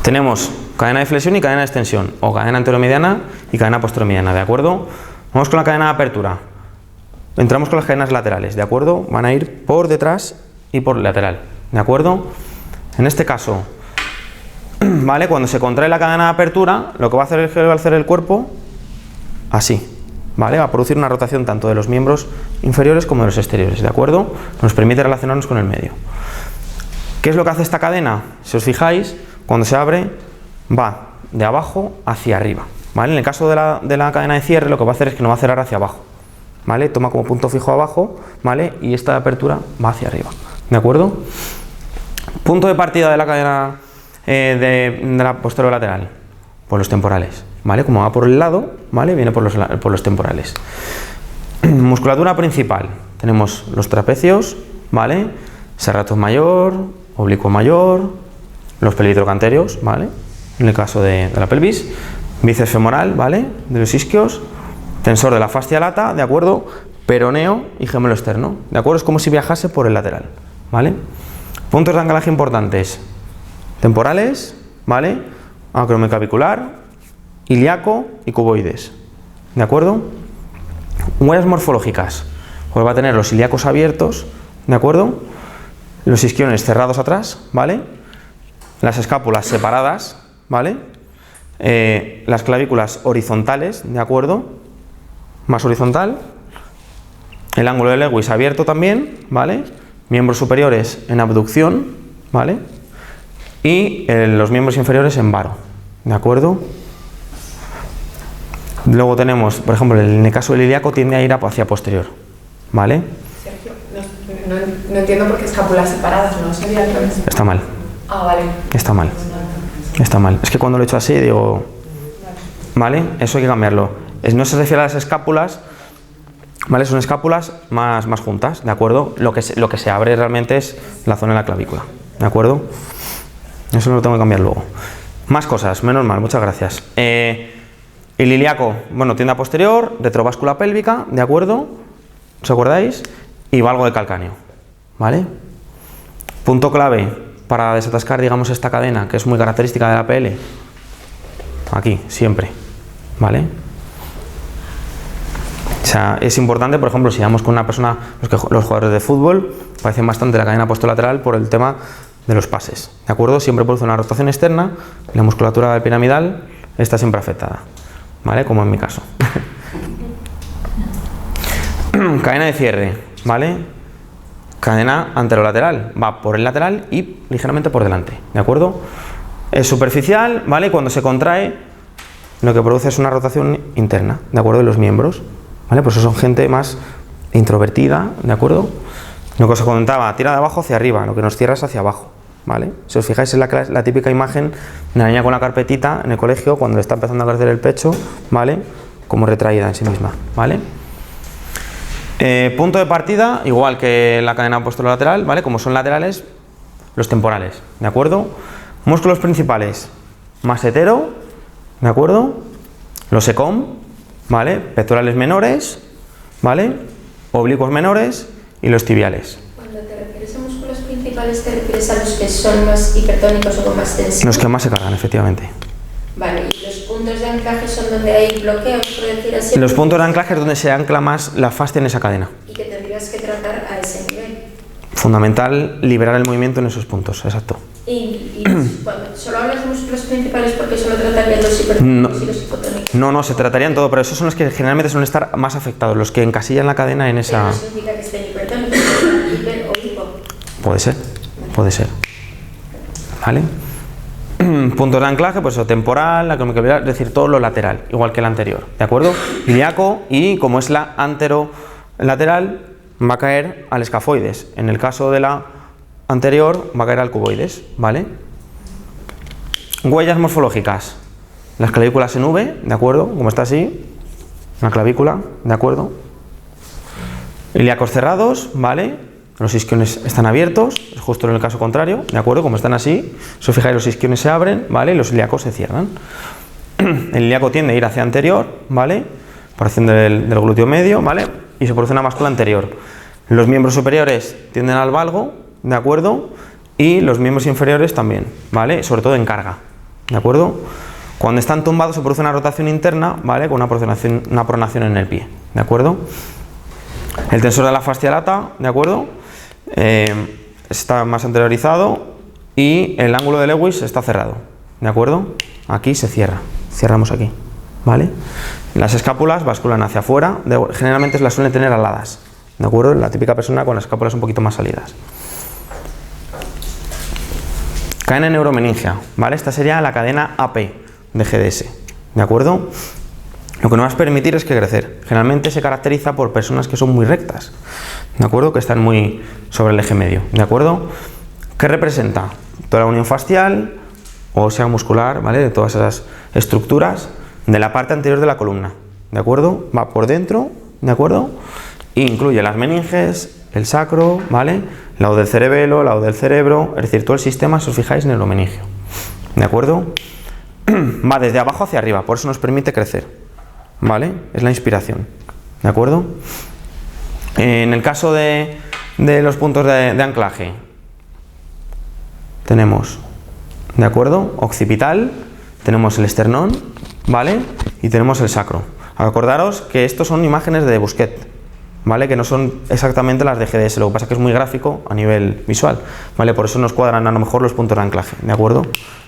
Tenemos cadena de flexión y cadena de extensión, o cadena anteromediana y cadena posteromediana, ¿de acuerdo? Vamos con la cadena de apertura. Entramos con las cadenas laterales, ¿de acuerdo? Van a ir por detrás y por lateral, ¿de acuerdo? En este caso, ¿vale? Cuando se contrae la cadena de apertura, lo que va a hacer es que va a hacer el cuerpo así, ¿vale? Va a producir una rotación tanto de los miembros inferiores como de los exteriores, ¿de acuerdo? Nos permite relacionarnos con el medio. ¿Qué es lo que hace esta cadena? Si os fijáis, cuando se abre, va de abajo hacia arriba, ¿vale? En el caso de la cadena de cierre, lo que va a hacer es que no va a cerrar hacia abajo, ¿vale? Toma como punto fijo abajo, ¿vale? Y esta de apertura va hacia arriba, ¿de acuerdo? Punto de partida de la cadena de la posterolateral, por los temporales, ¿vale? Como va por el lado, ¿vale? Viene por los temporales. Musculatura principal, tenemos los trapecios, ¿vale? Serratus mayor, oblicuo mayor, los pelvitrocanterios, ¿vale? En el caso de la pelvis, bíceps femoral, ¿vale? De los isquios, tensor de la fascia lata, ¿de acuerdo? Peroneo y gemelo externo, ¿de acuerdo? Es como si viajase por el lateral, ¿vale? Puntos de anclaje importantes, temporales, ¿vale? Acromioclavicular, ilíaco y cuboides, ¿de acuerdo? Huellas morfológicas, pues va a tener los ilíacos abiertos, ¿de acuerdo? Los isquiones cerrados atrás, ¿vale? Las escápulas separadas, ¿vale? Las clavículas horizontales, ¿de acuerdo? Más horizontal. El ángulo de Lewis abierto también, ¿vale? Miembros superiores en abducción, ¿vale? Y los miembros inferiores en varo, ¿de acuerdo? Luego tenemos, por ejemplo, en el caso del ilíaco tiende a ir hacia posterior, ¿vale? Sergio, no entiendo por qué escápulas separadas, ¿no? Sería al revés. Está mal. Ah, vale. Está mal. Está mal. Es que cuando lo he hecho así digo, ¿vale? Eso hay que cambiarlo. No se refiere a las escápulas, ¿vale? Son escápulas más juntas, ¿de acuerdo? Lo que se abre realmente es la zona de la clavícula, ¿de acuerdo? Eso lo tengo que cambiar luego. Más cosas, menos mal, muchas gracias. El ilíaco, bueno, tiende a posterior, retrováscula pélvica, ¿de acuerdo? ¿Os acordáis? Y valgo de calcáneo, ¿vale? Punto clave para desatascar, digamos, esta cadena, que es muy característica de la PL. Aquí, siempre, ¿vale? O sea, es importante, por ejemplo, si vamos con una persona, los jugadores de fútbol parecen bastante la cadena postolateral por el tema de los pases, ¿de acuerdo? Siempre produce una rotación externa y la musculatura piramidal está siempre afectada, ¿vale? Como en mi caso. Cadena de cierre, ¿vale? Cadena anterolateral, va por el lateral y ligeramente por delante, ¿de acuerdo? Es superficial, ¿vale? Cuando se contrae, lo que produce es una rotación interna, ¿de acuerdo? De los miembros, ¿vale? Pues eso son gente más introvertida, ¿de acuerdo? Lo que os comentaba, tira de abajo hacia arriba, lo que nos cierra es hacia abajo, ¿vale? Si os fijáis, es la típica imagen de la niña con la carpetita en el colegio cuando le está empezando a crecer el pecho, ¿vale? Como retraída en sí misma, ¿vale? Punto de partida, igual que la cadena posterolateral, ¿vale? Como son laterales, los temporales, ¿de acuerdo? Músculos principales, masetero, ¿de acuerdo? Los ECOM, ¿vale? Pectorales menores, ¿vale? Oblicuos menores y los tibiales. Cuando te refieres a músculos principales, ¿te refieres a los que son más hipertónicos o con más tensión? Los que más se cargan, efectivamente. Vale, ¿y los puntos de anclaje son donde hay bloqueos, por decir así? Los puntos de anclaje es donde se ancla más la fascia en esa cadena. Y que tendrías que tratar a ese nivel. Fundamental liberar el movimiento en esos puntos, exacto. Y cuando solo hablas de músculos principales, porque solo tratarían los hipertónicos y los hipotónicos. No, se tratarían todo, pero esos son los que generalmente suelen estar más afectados, los que encasillan la cadena en esa... Pero no significa que estén hipertónicos, que hiper o hipo. Puede ser, ¿vale? Puntos de anclaje, pues eso, temporal, acromioclavicular, es decir, todo lo lateral, igual que el anterior, ¿de acuerdo? Ilíaco, y como es la anterolateral, va a caer al escafoides. En el caso de la anterior, va a caer al cuboides, ¿vale? Huellas morfológicas. Las clavículas en V, ¿de acuerdo? Como está así, una clavícula, ¿de acuerdo? Ilíacos cerrados, ¿vale? Los isquiones están abiertos, es justo en el caso contrario, ¿de acuerdo? Como están así, si os fijáis, los isquiones se abren, ¿vale? Y los ilíacos se cierran. El ilíaco tiende a ir hacia anterior, ¿vale? Por acción del glúteo medio, ¿vale? Y se produce una báscula anterior. Los miembros superiores tienden al valgo, ¿de acuerdo? Y los miembros inferiores también, ¿vale? Sobre todo en carga, ¿de acuerdo? Cuando están tumbados se produce una rotación interna, ¿vale? Con una pronación en el pie, ¿de acuerdo? El tensor de la fascia lata, ¿de acuerdo? Está más anteriorizado y el ángulo de Lewis está cerrado, ¿de acuerdo? Aquí se cierra, cerramos aquí, ¿vale? Las escápulas basculan hacia afuera, generalmente las suelen tener aladas, ¿de acuerdo? La típica persona con las escápulas un poquito más salidas. Cadena neuromeningia, ¿vale? Esta sería la cadena AP de GDS, ¿de acuerdo? Lo que nos va a permitir es que crecer. Generalmente se caracteriza por personas que son muy rectas, ¿de acuerdo? Que están muy sobre el eje medio, ¿de acuerdo? ¿Qué representa? Toda la unión fascial, ósea, muscular, ¿vale? De todas esas estructuras de la parte anterior de la columna, ¿de acuerdo? Va por dentro, ¿de acuerdo? E incluye las meninges, el sacro, ¿vale? Lado del cerebelo, lado del cerebro, es decir, todo el sistema, si os fijáis, neuromeningio, ¿de acuerdo? Va desde abajo hacia arriba, por eso nos permite crecer, ¿vale? Es la inspiración, ¿de acuerdo? En el caso de los puntos de anclaje, tenemos, ¿de acuerdo? Occipital, tenemos el esternón, ¿vale? Y tenemos el sacro. Acordaros que estos son imágenes de Busquet, ¿vale? Que no son exactamente las de GDS, lo que pasa es que es muy gráfico a nivel visual, ¿vale? Por eso nos cuadran a lo mejor los puntos de anclaje, ¿de acuerdo?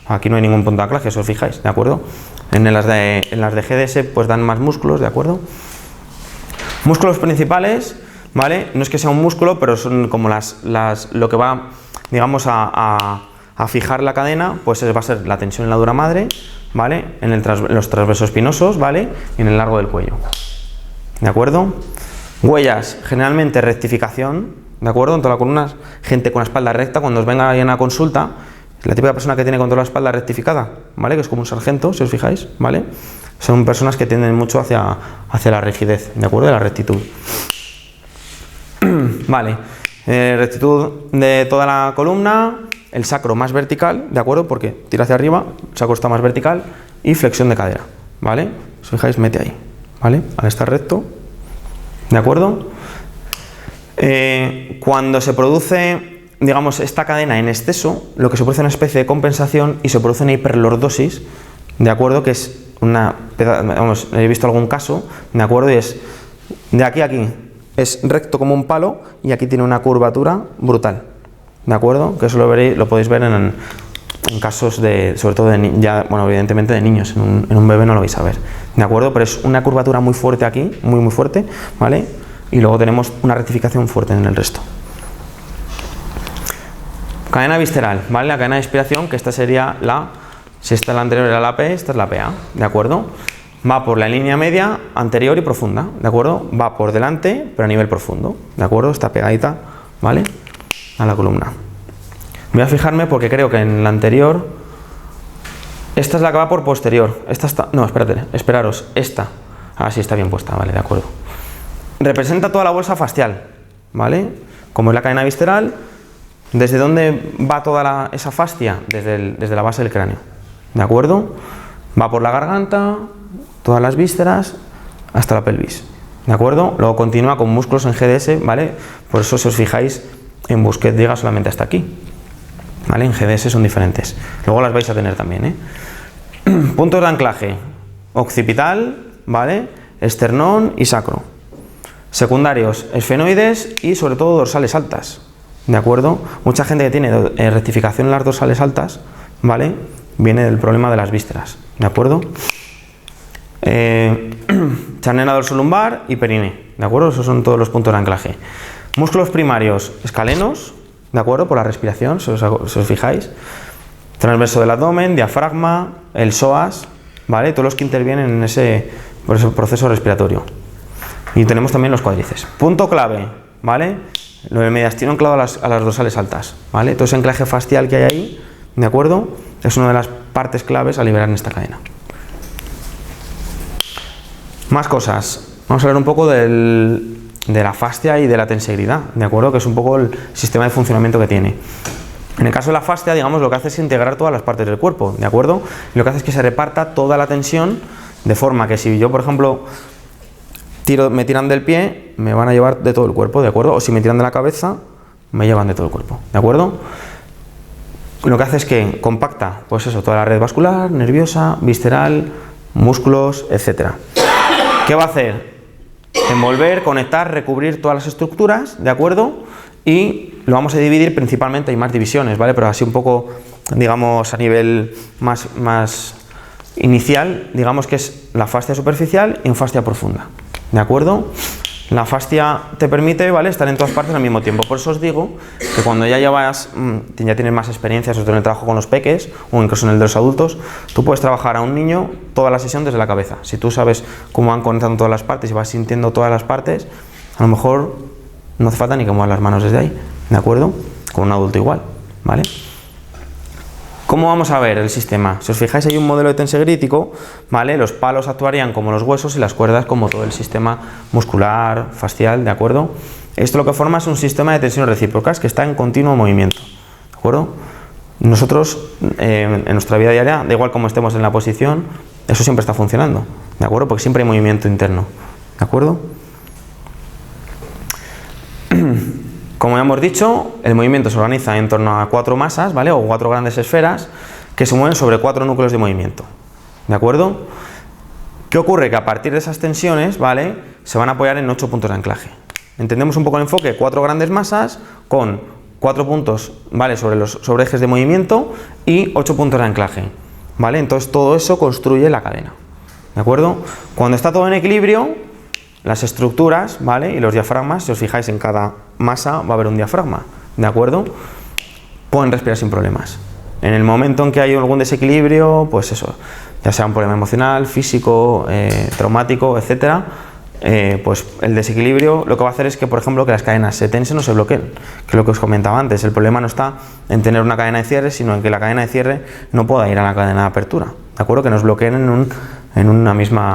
Aquí no hay ningún punto de anclaje, si os fijáis, ¿de acuerdo? En las de GDS pues dan más músculos, ¿de acuerdo? Músculos principales, ¿vale? No es que sea un músculo, pero son como lo que va, digamos, a fijar la cadena, pues va a ser la tensión en la dura madre, ¿vale? En los transversos espinosos, ¿vale? Y en el largo del cuello, ¿de acuerdo? Huellas, generalmente rectificación, ¿de acuerdo? En toda la columna, gente con la espalda recta, cuando os venga ahí en la consulta, la típica persona que tiene con toda la espalda rectificada, ¿vale? Que es como un sargento, si os fijáis, ¿vale? Son personas que tienden mucho hacia la rigidez, ¿de acuerdo? De la rectitud. Vale, rectitud de toda la columna, el sacro más vertical, ¿de acuerdo? Porque tira hacia arriba, el sacro está más vertical, y flexión de cadera, ¿vale? Si os fijáis, mete ahí, ¿vale? Al estar recto, ¿de acuerdo? Cuando se produce, digamos, esta cadena en exceso, lo que se produce es una especie de compensación y se produce una hiperlordosis, ¿de acuerdo? Que es vamos, he visto algún caso, ¿de acuerdo? Y es de aquí a aquí, es recto como un palo y aquí tiene una curvatura brutal, ¿de acuerdo? Que eso lo podéis ver en casos sobre todo bueno, evidentemente de niños, en un bebé no lo vais a ver, ¿de acuerdo? Pero es una curvatura muy fuerte aquí, muy fuerte, ¿vale? Y luego tenemos una rectificación fuerte en el resto. Cadena visceral, ¿vale? La cadena de inspiración, que esta sería si esta la anterior era la P, esta es la PA, ¿de acuerdo? Va por la línea media, anterior y profunda, ¿de acuerdo? Va por delante, pero a nivel profundo, ¿de acuerdo? Está pegadita, ¿vale? A la columna. Voy a fijarme porque creo que en la anterior, esta es la que va por posterior, esta está, no, esperaros, esta, sí está bien puesta, vale, de acuerdo. Representa toda la bolsa facial, ¿vale? Como es la cadena visceral, ¿desde dónde va toda esa fascia? Desde la base del cráneo, ¿de acuerdo? Va por la garganta, todas las vísceras, hasta la pelvis, ¿de acuerdo? Luego continúa con músculos en GDS, ¿vale? Por eso si os fijáis, en Busquet llega solamente hasta aquí, ¿vale? En GDS son diferentes. Luego las vais a tener también, ¿eh? Puntos de anclaje, occipital, ¿vale? Esternón y sacro. Secundarios, esfenoides y sobre todo dorsales altas, ¿de acuerdo? Mucha gente que tiene rectificación en las dorsales altas, ¿vale? Viene del problema de las vísceras, ¿de acuerdo? Charnera dorsolumbar y perine, ¿de acuerdo? Esos son todos los puntos de anclaje. Músculos primarios, escalenos, ¿de acuerdo? Por la respiración, si os fijáis. Transverso del abdomen, diafragma, el psoas, ¿vale? Todos los que intervienen en ese proceso respiratorio. Y tenemos también los cuádriceps. Punto clave, ¿vale? Lo del mediastino anclado a las dorsales altas, ¿vale? Todo ese anclaje fascial que hay ahí, ¿de acuerdo? Es una de las partes claves a liberar en esta cadena. Más cosas. Vamos a hablar un poco de la fascia y de la tensegridad, ¿de acuerdo? Que es un poco el sistema de funcionamiento que tiene. En el caso de la fascia, digamos, lo que hace es integrar todas las partes del cuerpo, ¿de acuerdo? Y lo que hace es que se reparta toda la tensión de forma que si yo, por ejemplo, me tiran del pie, me van a llevar de todo el cuerpo, ¿de acuerdo? O si me tiran de la cabeza, me llevan de todo el cuerpo, ¿de acuerdo? lo que hace es que compacta, pues eso, toda la red vascular, nerviosa, visceral, músculos, etc. ¿Qué va a hacer? Envolver, conectar, recubrir todas las estructuras, ¿de acuerdo? Y lo vamos a dividir principalmente, hay más divisiones, ¿vale? Pero así un poco, digamos, a nivel más inicial, digamos que es la fascia superficial y una fascia profunda, ¿de acuerdo? La fascia te permite, ¿vale?, estar en todas partes al mismo tiempo. Por eso os digo que cuando ya tienes más experiencia, sobre todo en el trabajo con los peques o incluso en el de los adultos, tú puedes trabajar a un niño toda la sesión desde la cabeza. Si tú sabes cómo van conectando todas las partes y vas sintiendo todas las partes, a lo mejor no hace falta ni que muevas las manos desde ahí, ¿de acuerdo? Con un adulto igual, ¿vale? ¿Cómo vamos a ver el sistema? Si os fijáis, hay un modelo de tensegrítico, ¿vale? Los palos actuarían como los huesos y las cuerdas como todo el sistema muscular, facial, ¿de acuerdo? Esto lo que forma es un sistema de tensiones recíprocas que está en continuo movimiento, ¿de acuerdo? Nosotros, en nuestra vida diaria, da igual cómo estemos en la posición, eso siempre está funcionando, ¿de acuerdo? Porque siempre hay movimiento interno, ¿de acuerdo? Como ya hemos dicho, el movimiento se organiza en torno a 4 masas, ¿vale? O 4 grandes esferas que se mueven sobre 4 núcleos de movimiento, ¿de acuerdo? ¿Qué ocurre? Que a partir de esas tensiones, ¿vale?, se van a apoyar en 8 puntos de anclaje. Entendemos un poco el enfoque: 4 grandes masas con 4 puntos, ¿vale?, sobre ejes de movimiento y 8 puntos de anclaje, ¿vale? Entonces todo eso construye la cadena, ¿de acuerdo? Cuando está todo en equilibrio, las estructuras, ¿vale?, y los diafragmas, si os fijáis, en cada masa va a haber un diafragma, ¿de acuerdo? Pueden respirar sin problemas. En el momento en que hay algún desequilibrio, pues eso, ya sea un problema emocional, físico, traumático, etcétera, pues el desequilibrio lo que va a hacer es que, por ejemplo, que las cadenas se tensen o se bloqueen, que es lo que os comentaba antes. El problema no está en tener una cadena de cierre, sino en que la cadena de cierre no pueda ir a la cadena de apertura, ¿de acuerdo? Que nos bloqueen en un mismo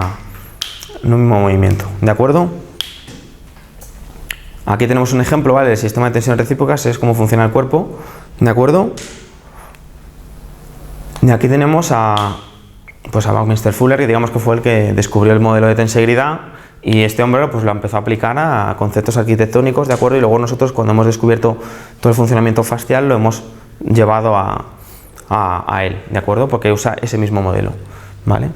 movimiento, ¿de acuerdo? Aquí tenemos un ejemplo, ¿vale?, del sistema de tensiones recíprocas, es cómo funciona el cuerpo, ¿de acuerdo? Y aquí tenemos a Buckminster Fuller, que digamos que fue el que descubrió el modelo de tensegridad, y este hombre pues lo empezó a aplicar a conceptos arquitectónicos, ¿de acuerdo? Y luego nosotros, cuando hemos descubierto todo el funcionamiento fascial, lo hemos llevado a él, ¿de acuerdo? Porque usa ese mismo modelo, ¿vale?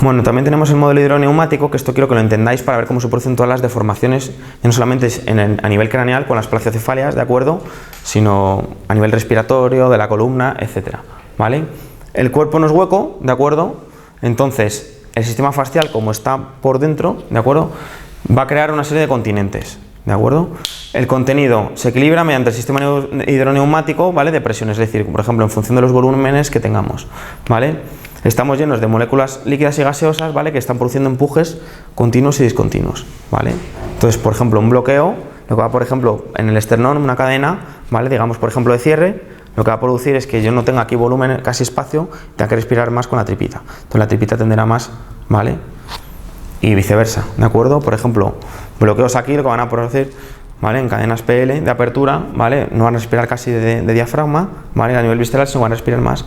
Bueno, también tenemos el modelo hidroneumático, que esto quiero que lo entendáis para ver cómo se producen todas las deformaciones, no solamente a nivel craneal con las plagiocefalias, ¿de acuerdo?, sino a nivel respiratorio, de la columna, etcétera, ¿vale? El cuerpo no es hueco, ¿de acuerdo? Entonces, el sistema fascial, como está por dentro, ¿de acuerdo?, va a crear una serie de continentes, ¿de acuerdo? El contenido se equilibra mediante el sistema hidroneumático, ¿vale?, de presiones, es decir, por ejemplo, en función de los volúmenes que tengamos, ¿vale? Estamos llenos de moléculas líquidas y gaseosas, ¿vale?, que están produciendo empujes continuos y discontinuos, ¿vale? Entonces, por ejemplo, un bloqueo, lo que va, por ejemplo, en el esternón, una cadena, ¿vale?, digamos, por ejemplo, de cierre, lo que va a producir es que yo no tenga aquí volumen, casi espacio, tenga que respirar más con la tripita. Entonces la tripita tenderá más, ¿vale? Y viceversa, ¿de acuerdo? Por ejemplo, bloqueos aquí lo que van a producir, ¿vale?, en cadenas PL de apertura, ¿vale?, no van a respirar casi de diafragma, ¿vale?, a nivel visceral, sino van a respirar más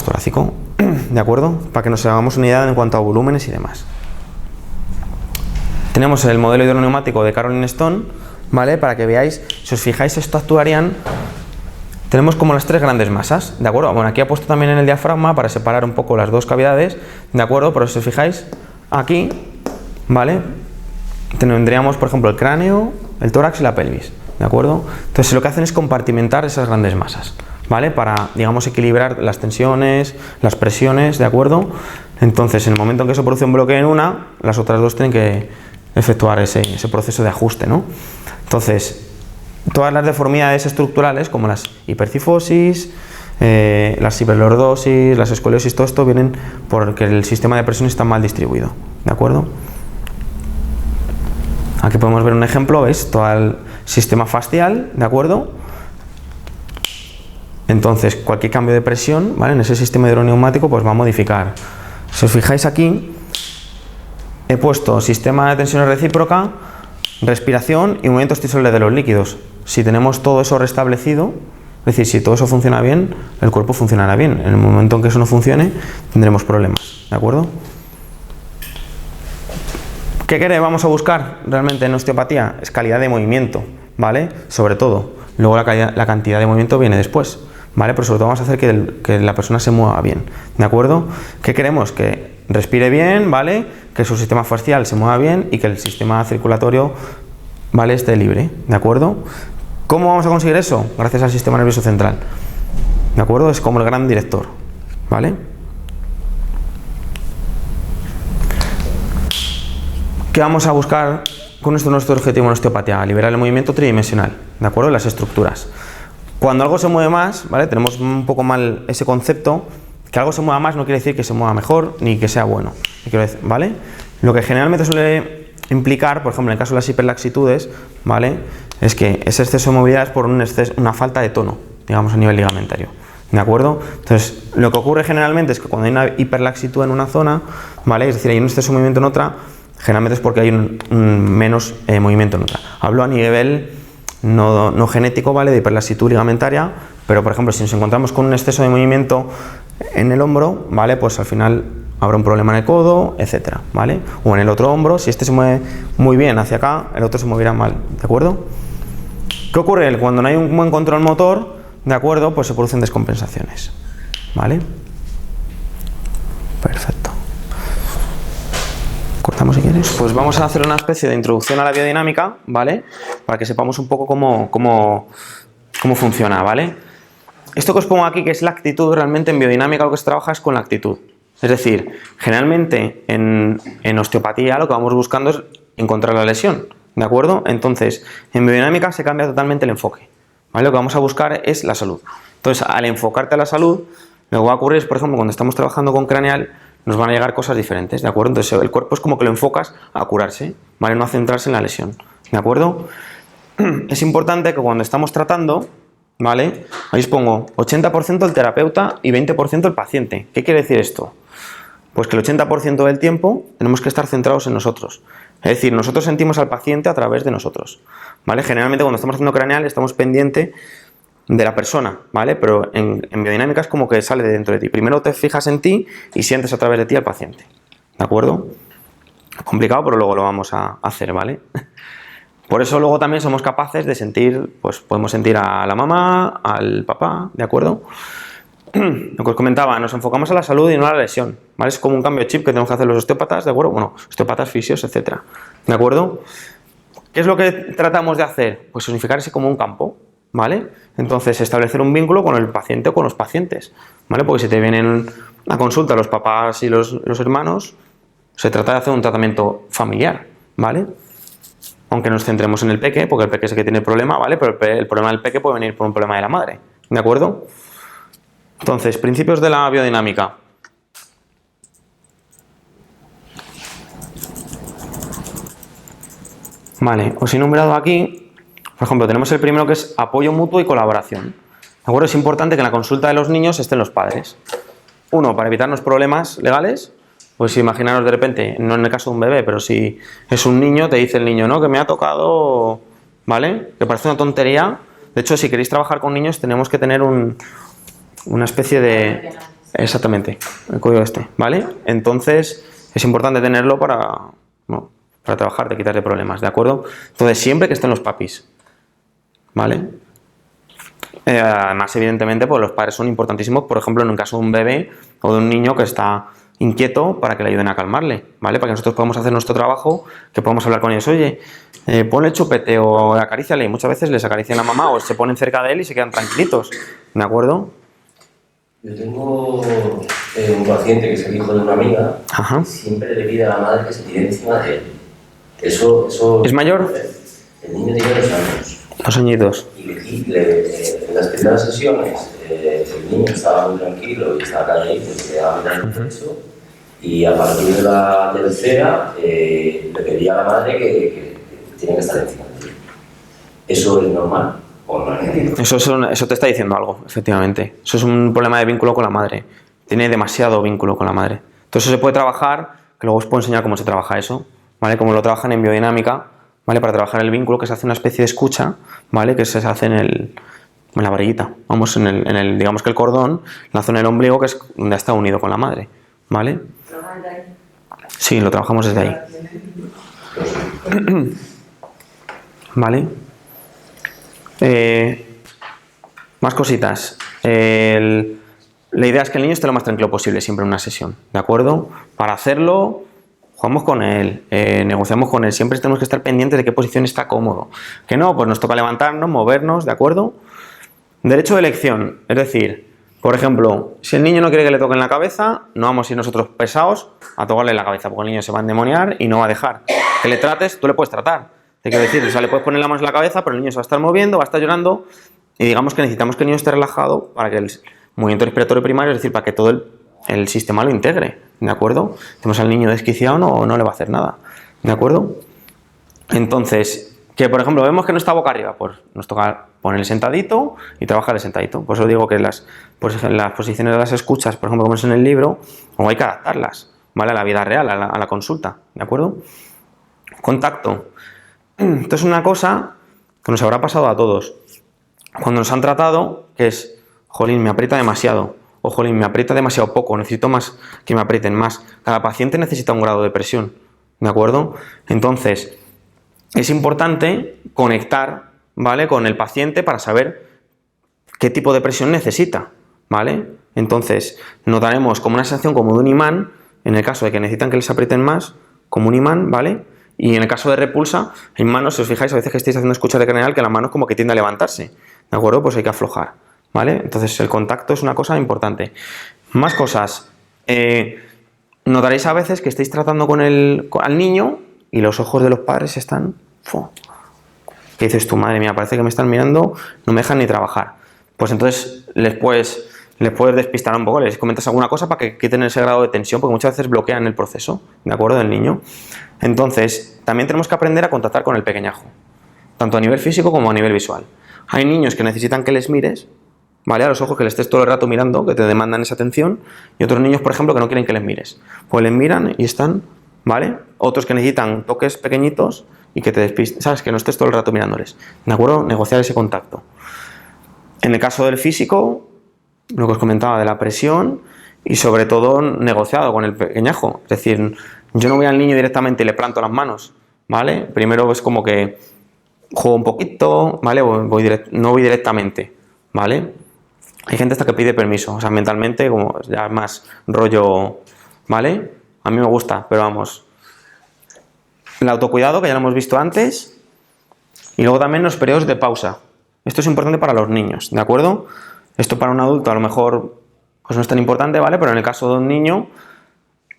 torácico, ¿de acuerdo? Para que nos hagamos una idea en cuanto a volúmenes y demás. Tenemos el modelo hidroneumático de Caroline Stone, ¿vale?, para que veáis, si os fijáis, esto actuarían, tenemos como las 3 grandes masas, ¿de acuerdo? Bueno, aquí he puesto también en el diafragma para separar un poco las 2 cavidades, ¿de acuerdo? Pero si os fijáis, aquí, ¿vale?, tendríamos, por ejemplo, el cráneo, el tórax y la pelvis, ¿de acuerdo? Entonces lo que hacen es compartimentar esas grandes masas, ¿vale?, para, digamos, equilibrar las tensiones, las presiones, ¿de acuerdo? Entonces, en el momento en que se produce un bloqueo en una, las otras 2 tienen que efectuar ese proceso de ajuste, ¿no? Entonces, todas las deformidades estructurales, como las hipercifosis, las hiperlordosis, las escoliosis, todo esto vienen porque el sistema de presión está mal distribuido, ¿de acuerdo? Aquí podemos ver un ejemplo, ¿veis? Todo el sistema fascial, ¿de acuerdo? Entonces, cualquier cambio de presión, ¿vale?, en ese sistema hidroneumático, pues va a modificar. Si os fijáis aquí, he puesto sistema de tensión recíproca, respiración y movimiento extisorial de los líquidos. Si tenemos todo eso restablecido, es decir, si todo eso funciona bien, el cuerpo funcionará bien. En el momento en que eso no funcione, tendremos problemas, ¿de acuerdo? ¿Qué vamos a buscar realmente en osteopatía? Es calidad de movimiento, ¿vale? Sobre todo. Luego la cantidad de movimiento viene después, ¿vale? Pero sobre todo vamos a hacer que la persona se mueva bien, ¿de acuerdo? ¿Qué queremos? Que respire bien, ¿vale? Que su sistema facial se mueva bien y que el sistema circulatorio, ¿vale?, esté libre, ¿de acuerdo? ¿Cómo vamos a conseguir eso? Gracias al sistema nervioso central, ¿de acuerdo? Es como el gran director, ¿vale? ¿Qué vamos a buscar con nuestro objetivo en osteopatía? Liberar el movimiento tridimensional, ¿de acuerdo? Las estructuras. Cuando algo se mueve más, ¿vale? Tenemos un poco mal ese concepto, que algo se mueva más no quiere decir que se mueva mejor ni que sea bueno, ¿vale? Lo que generalmente suele implicar, por ejemplo, en el caso de las hiperlaxitudes, ¿vale?, es que ese exceso de movilidad es por una falta de tono, digamos, a nivel ligamentario, ¿de acuerdo? Entonces, lo que ocurre generalmente es que cuando hay una hiperlaxitud en una zona, ¿vale?, es decir, hay un exceso de movimiento en otra, generalmente es porque hay un menos movimiento en otra. Hablo a nivel no genético, ¿vale?, de hiperlaxitud ligamentaria, pero por ejemplo, si nos encontramos con un exceso de movimiento en el hombro, ¿vale?, pues al final habrá un problema en el codo, etcétera, ¿vale? O en el otro hombro, si este se mueve muy bien hacia acá, el otro se moverá mal, ¿de acuerdo? ¿Qué ocurre? Cuando no hay un buen control motor, ¿de acuerdo?, pues se producen descompensaciones, ¿vale? Perfecto. ¿Cortamos si quieres? Pues vamos a hacer una especie de introducción a la biodinámica, ¿vale?, para que sepamos un poco cómo funciona, ¿vale? Esto que os pongo aquí, que es la actitud, realmente en biodinámica lo que se trabaja es con la actitud. Es decir, generalmente en osteopatía lo que vamos buscando es encontrar la lesión, ¿de acuerdo? Entonces, en biodinámica se cambia totalmente el enfoque, ¿vale? Lo que vamos a buscar es la salud. Entonces, al enfocarte a la salud, lo que va a ocurrir es, por ejemplo, cuando estamos trabajando con craneal, nos van a llegar cosas diferentes, ¿de acuerdo? Entonces, el cuerpo es como que lo enfocas a curarse, ¿vale? No a centrarse en la lesión, ¿de acuerdo? Es importante que cuando estamos tratando, ¿vale?, ahí os pongo 80% el terapeuta y 20% el paciente. ¿Qué quiere decir esto? Pues que el 80% del tiempo tenemos que estar centrados en nosotros. Es decir, nosotros sentimos al paciente a través de nosotros, ¿vale? Generalmente cuando estamos haciendo craneal estamos pendientes de la persona, ¿vale? Pero en biodinámica es como que sale de dentro de ti. Primero te fijas en ti y sientes a través de ti al paciente, ¿de acuerdo? Complicado, pero luego lo vamos a hacer, ¿vale? Por eso luego también somos capaces de sentir, pues podemos sentir a la mamá, al papá, ¿de acuerdo? Lo que os comentaba, nos enfocamos a la salud y no a la lesión, ¿vale? Es como un cambio de chip que tenemos que hacer los osteópatas, ¿de acuerdo? Bueno, osteópatas, fisios, etcétera, ¿de acuerdo? ¿Qué es lo que tratamos de hacer? Pues unificarse como un campo, ¿vale? Entonces, establecer un vínculo con el paciente o con los pacientes, ¿vale? Porque si te vienen a consulta los papás y los hermanos, se trata de hacer un tratamiento familiar, ¿vale? Aunque nos centremos en el peque, porque el peque es el que tiene el problema, ¿vale? Pero el problema del peque puede venir por un problema de la madre, ¿de acuerdo? Entonces, principios de la biodinámica. Vale, os he enumerado aquí, por ejemplo, tenemos el primero que es apoyo mutuo y colaboración. ¿De acuerdo? Es importante que en la consulta de los niños estén los padres. Uno, para evitarnos problemas legales. Pues imaginaros de repente, no en el caso de un bebé, pero si es un niño, te dice el niño, ¿no?, que me ha tocado, ¿vale? Que parece una tontería. De hecho, si queréis trabajar con niños, tenemos que tener una especie de... Exactamente, el código este, ¿vale? Entonces, es importante tenerlo para trabajar, de quitarle problemas, ¿de acuerdo? Entonces, siempre que estén los papis, ¿vale? Además, evidentemente, pues los padres son importantísimos, por ejemplo, en un caso de un bebé o de un niño que está inquieto, para que le ayuden a calmarle, ¿vale? Para que nosotros podamos hacer nuestro trabajo, que podamos hablar con ellos, oye, ponle el chupete o acaríciale, y muchas veces les acarician a mamá o se ponen cerca de él y se quedan tranquilitos, ¿de acuerdo? Yo tengo un paciente que es el hijo de una amiga. Ajá. Y siempre le pide a la madre que se tire encima de él. Eso ¿Es mayor? El niño tiene 2 años. 2 añitos. Y en las primeras sesiones el niño estaba muy tranquilo y estaba calladito, se quedaba mirando eso. Y a partir de la tercera le pedía a la madre que tiene que estar encima de él. ¿Eso es normal? Eso te está diciendo algo, efectivamente. Eso es un problema de vínculo con la madre. Tiene demasiado vínculo con la madre. Entonces eso se puede trabajar, que luego os puedo enseñar cómo se trabaja eso, ¿vale? Como lo trabajan en biodinámica, ¿vale? Para trabajar el vínculo, que se hace una especie de escucha, ¿vale? Que se hace en la barriguita. Vamos, digamos que el cordón nace en el ombligo, que es donde está unido con la madre, ¿vale? Sí, lo trabajamos desde ahí. ¿Vale? Más cositas. La idea es que el niño esté lo más tranquilo posible siempre en una sesión, ¿de acuerdo? Para hacerlo, jugamos con él, negociamos con él, siempre tenemos que estar pendientes de qué posición está cómodo. Que no, pues nos toca levantarnos, movernos, ¿de acuerdo? Derecho de elección, es decir, por ejemplo, si el niño no quiere que le toquen la cabeza, no vamos a ir nosotros pesados a tocarle la cabeza, porque el niño se va a endemoniar y no va a dejar. Que le trates, tú le puedes tratar. Te quiero decir, o sea, le puedes poner la mano en la cabeza, pero el niño se va a estar moviendo, va a estar llorando, y digamos que necesitamos que el niño esté relajado para que el movimiento respiratorio primario, es decir, para que todo el sistema lo integre, ¿de acuerdo? Tenemos al niño desquiciado, no le va a hacer nada, ¿de acuerdo? Entonces, que por ejemplo vemos que no está boca arriba, pues nos toca poner el sentadito y trabajar el sentadito. Por eso digo que las posiciones de las escuchas, por ejemplo, como es en el libro, hay que adaptarlas, ¿vale? A la vida real, a la consulta, ¿de acuerdo? Contacto. Esto es una cosa que nos habrá pasado a todos. Cuando nos han tratado, que es, jolín, me aprieta demasiado, o jolín, me aprieta demasiado poco, necesito más que me aprieten más. Cada paciente necesita un grado de presión, ¿de acuerdo? Entonces, es importante conectar, ¿vale?, con el paciente para saber qué tipo de presión necesita, ¿vale? Entonces, notaremos como una sensación como de un imán, en el caso de que necesitan que les aprieten más, como un imán, ¿vale? Y en el caso de repulsa, hay manos, si os fijáis, a veces que estáis haciendo escucha de craneal, que la mano como que tiende a levantarse, ¿de acuerdo? Pues hay que aflojar, ¿vale? Entonces, el contacto es una cosa importante. Más cosas. Notaréis a veces que estáis tratando al niño y los ojos de los padres están... ¿Qué dices tú? Madre mía, parece que me están mirando, no me dejan ni trabajar. Pues entonces les puedes despistar un poco, les comentas alguna cosa para que quiten ese grado de tensión, porque muchas veces bloquean el proceso, ¿de acuerdo?, del niño. Entonces, también tenemos que aprender a contactar con el pequeñajo, tanto a nivel físico como a nivel visual. Hay niños que necesitan que les mires, ¿vale?, a los ojos, que les estés todo el rato mirando, que te demandan esa atención, y otros niños, por ejemplo, que no quieren que les mires. Pues les miran y están, ¿vale? Otros que necesitan toques pequeñitos y que te despistes, ¿sabes?, que no estés todo el rato mirándoles, ¿de acuerdo? Negociar ese contacto. En el caso del físico, lo que os comentaba de la presión, y sobre todo negociado con el pequeñajo. Es decir, yo no voy al niño directamente y le planto las manos, ¿vale? Primero es como que juego un poquito, ¿vale? No voy directamente, ¿vale? Hay gente hasta que pide permiso, o sea, mentalmente como ya más rollo, ¿vale? A mí me gusta, pero vamos. El autocuidado, que ya lo hemos visto antes, y luego también los periodos de pausa. Esto es importante para los niños, ¿de acuerdo? Esto para un adulto a lo mejor pues no es tan importante, ¿vale? Pero en el caso de un niño,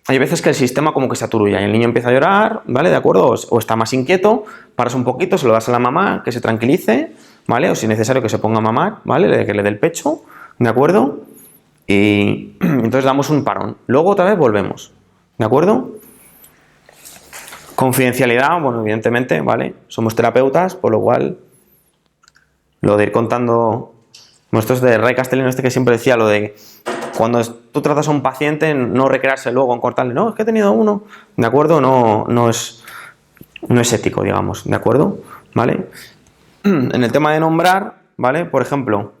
hay veces que el sistema como que se aturulla y el niño empieza a llorar, ¿vale? ¿De acuerdo? O está más inquieto, paras un poquito, se lo das a la mamá, que se tranquilice, ¿vale? O si es necesario que se ponga a mamar, ¿vale? Que le dé el pecho, ¿de acuerdo? Y entonces damos un parón. Luego otra vez volvemos, ¿de acuerdo? Confidencialidad, bueno, evidentemente, ¿vale? Somos terapeutas, por lo cual lo de ir contando... Esto es de Ray Castellino, que siempre decía lo de cuando tú tratas a un paciente, no recrearse luego en cortarle, no, es que he tenido uno, ¿de acuerdo? No es ético, digamos, ¿de acuerdo? ¿Vale? En el tema de nombrar, ¿vale? Por ejemplo,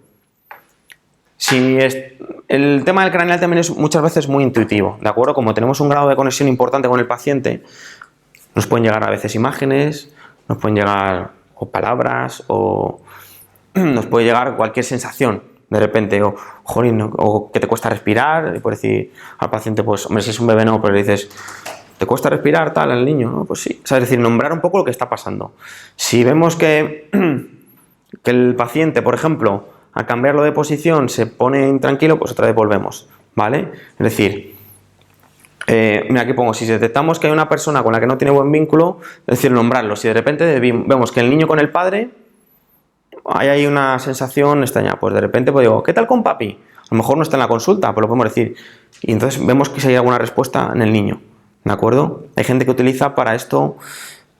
el tema del craneal también es muchas veces muy intuitivo, ¿de acuerdo? Como tenemos un grado de conexión importante con el paciente, nos pueden llegar a veces imágenes, nos pueden llegar o palabras, o nos puede llegar cualquier sensación de repente, o que te cuesta respirar, y por decir al paciente, pues hombre, si es un bebé no, pero le dices, ¿te cuesta respirar tal al niño? ¿No? Pues sí, o sea, es decir, nombrar un poco lo que está pasando. Si vemos que el paciente, por ejemplo, al cambiarlo de posición se pone intranquilo, pues otra vez volvemos, ¿vale? Es decir, mira, aquí pongo, si detectamos que hay una persona con la que no tiene buen vínculo, es decir, nombrarlo. Si de repente vemos que el niño con el padre hay una sensación extraña, pues de repente pues digo, ¿qué tal con papi? A lo mejor no está en la consulta, pero lo podemos decir. Y entonces vemos que si hay alguna respuesta en el niño, ¿de acuerdo? Hay gente que utiliza para esto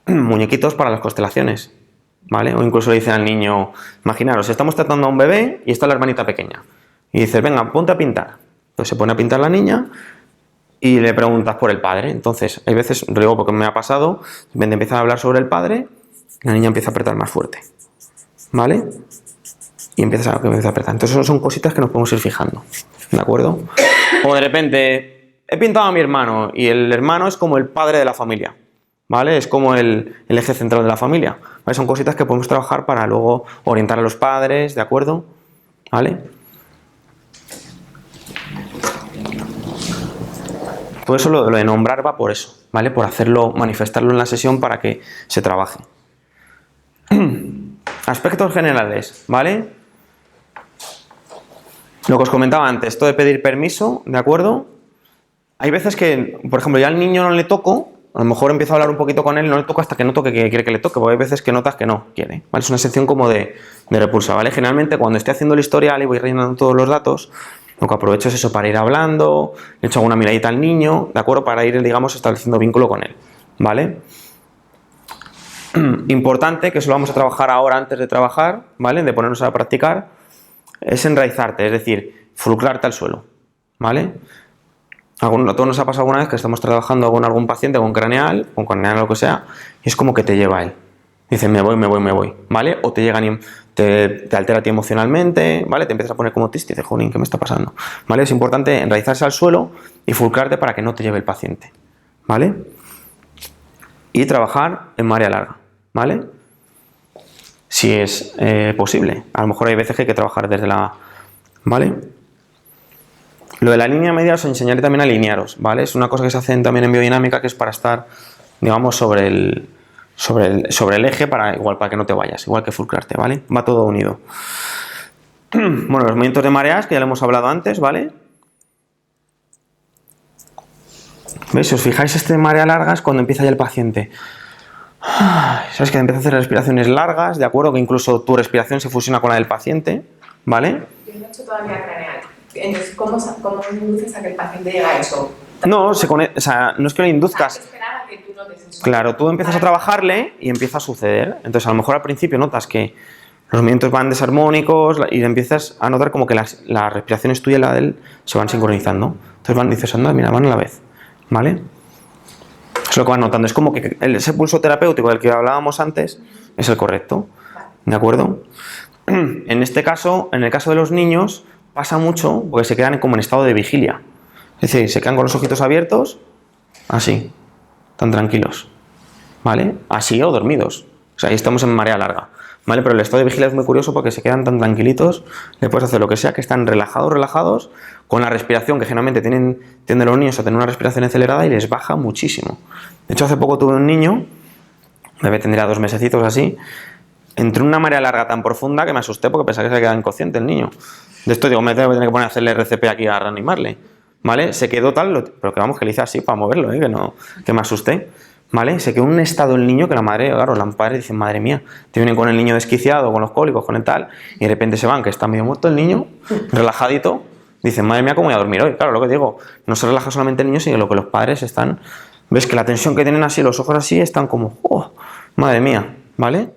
muñequitos para las constelaciones, ¿vale? O incluso le dicen al niño, imaginaros, estamos tratando a un bebé y está la hermanita pequeña. Y dices, venga, ponte a pintar. Entonces se pone a pintar la niña y le preguntas por el padre. Entonces, hay veces, lo digo porque me ha pasado, empiezan a hablar sobre el padre, la niña empieza a apretar más fuerte, ¿vale? Y empieza a apretar. Entonces son cositas que nos podemos ir fijando, ¿de acuerdo? O de repente, he pintado a mi hermano y el hermano es como el padre de la familia, ¿vale? Es como el eje central de la familia, ¿vale? Son cositas que podemos trabajar para luego orientar a los padres, ¿de acuerdo? ¿Vale? Todo eso lo de nombrar va por eso, ¿vale? Por hacerlo, manifestarlo en la sesión para que se trabaje. Aspectos generales, ¿vale? Lo que os comentaba antes, esto de pedir permiso, ¿de acuerdo? Hay veces que, por ejemplo, ya al niño no le toco, a lo mejor empiezo a hablar un poquito con él, no le toco hasta que noto que quiere que le toque, porque hay veces que notas que no quiere, ¿vale? Es una sección como de repulsa, ¿vale? Generalmente cuando estoy haciendo el historial y voy rellenando todos los datos, lo que aprovecho es eso para ir hablando, le echo alguna miradita al niño, ¿de acuerdo? Para ir, digamos, estableciendo vínculo con él, ¿vale? Importante, que eso lo vamos a trabajar ahora antes de trabajar, ¿vale? De ponernos a practicar, es enraizarte, es decir, fulcrarte al suelo, ¿vale? A todos nos ha pasado alguna vez que estamos trabajando con algún paciente con craneal o lo que sea, y es como que te lleva él. Dices, me voy, ¿vale? O te llegan y te altera a ti emocionalmente, ¿vale? Te empiezas a poner como triste y dices, jolín, ¿qué me está pasando? ¿Vale? Es importante enraizarse al suelo y fulcrarte para que no te lleve el paciente, ¿vale? Y trabajar en marea larga, ¿vale? Si es posible. A lo mejor hay veces que hay que trabajar desde la... ¿vale? Lo de la línea media os enseñaré también a alinearos, ¿vale? Es una cosa que se hace también en biodinámica, que es para estar, digamos, sobre el eje, para que no te vayas, igual que fulcrarte, ¿vale? Va todo unido. Bueno, los movimientos de mareas, que ya lo hemos hablado antes, ¿vale? ¿Veis? Si os fijáis, este de marea larga es cuando empieza ya el paciente. Sabes que empieza a hacer respiraciones largas, ¿de acuerdo? Que incluso tu respiración se fusiona con la del paciente, ¿vale? Yo no he hecho todavía craneal. Entonces, ¿cómo induces a que el paciente llegue a eso? No, o sea, no es que lo induzcas. Hay que esperar a que tú notes eso. Claro, tú empiezas a trabajarle y empieza a suceder. Entonces, a lo mejor al principio notas que los movimientos van desarmónicos y empiezas a notar como que la respiración tuya y la de él se van sincronizando. Entonces dices, anda, mira, van a la vez, ¿vale? Es lo que van notando. Es como que ese pulso terapéutico del que hablábamos antes es el correcto, ¿de acuerdo? En este caso, en el caso de los niños, pasa mucho porque se quedan como en estado de vigilia. Es decir, se quedan con los ojitos abiertos, así, tan tranquilos, ¿vale? Así o dormidos. O sea, ahí estamos en marea larga, ¿vale? Pero el estado de vigilia es muy curioso porque se quedan tan tranquilitos, le puedes hacer lo que sea, que están relajados, con la respiración, que generalmente tienden los niños a tener una respiración acelerada y les baja muchísimo. De hecho, hace poco tuve un niño, debe tendría 2 mesecitos así, entró en una marea larga tan profunda que me asusté porque pensaba que se quedaba inconsciente el niño. De esto digo, me tengo que tener que poner a hacerle RCP aquí a reanimarle, ¿vale? Se quedó tal, pero que vamos, que le hice así para moverlo, que me asusté, ¿vale? Se quedó en un estado el niño que la madre, claro, la padre dice, madre mía, te vienen con el niño desquiciado, con los cólicos, con el tal, y de repente se van, que está medio muerto el niño, relajadito, dicen, madre mía, ¿cómo voy a dormir hoy? Claro, lo que digo, no se relaja solamente el niño, sino que los padres están, ves que la tensión que tienen así, los ojos así, están como, oh, madre mía, ¿vale?